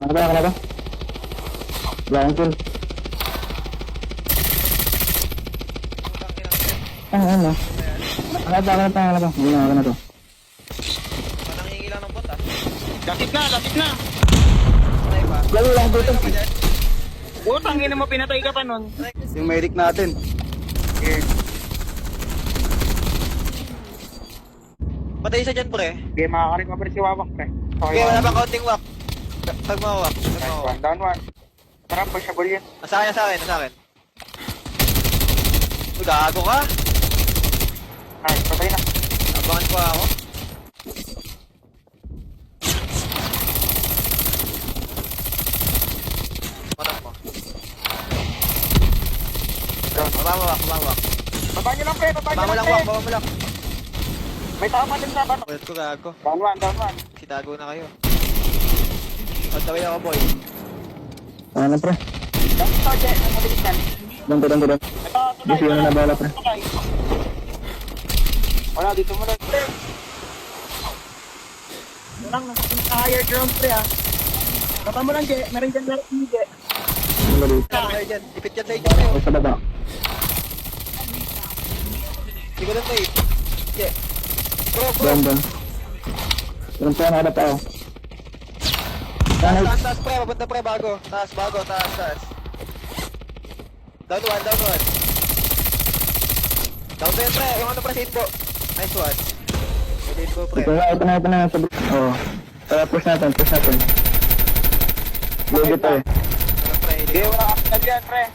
Ano ba? Wala akong kill. Ano? Ano ba? Hindi na to. Nangingi lang ng bot ah. Lapit na. Sanay pa. Lalo lang dito. Utang ina mo, pinatay ka pa nun. Yung medic natin. Okay. Patay isa dyan pre. Okay, makakarit mo pa rin si Wawak, pre. Okay, wala pa counting walk. Tag mo walk. Nice one, down one. Tara, pushable yan. Nasa akin. Uy, gago ka. Nice, patay na. Abangan ko ako. Patap mo. Babawak. Baba nyo lang, pre. Baba mo lang. May tama din sa bato. Ulit ko gago. Down one. Sitago na kayo. Pagtawin ako boy. Ano pre? Down to, Jet. Ang mabilis yan. Dito. Ito, Busy na bala pre. Wala, dito mo lang, pre. Walang higher ground, pre, ah. Baba mo lang, Jet. Meron dyan meron hindi, Jet. Ano dito? Sa'yo dyan. Ipit dyan sa'yo dyan. Ay, sa baba. Hindi ko lang sa'yo. Yeah. Bro. Doon. Doon pa na tao. Taas pre. Papunta pre bago. Taas. Down one. Down to yun pre. Yung ano pre sa info. Nice one. Pwede info pre. Ito na sa baba. Oo. Tara, push natin. Logo tayo. Walang pre. Hindi, wala ka dyan, pre.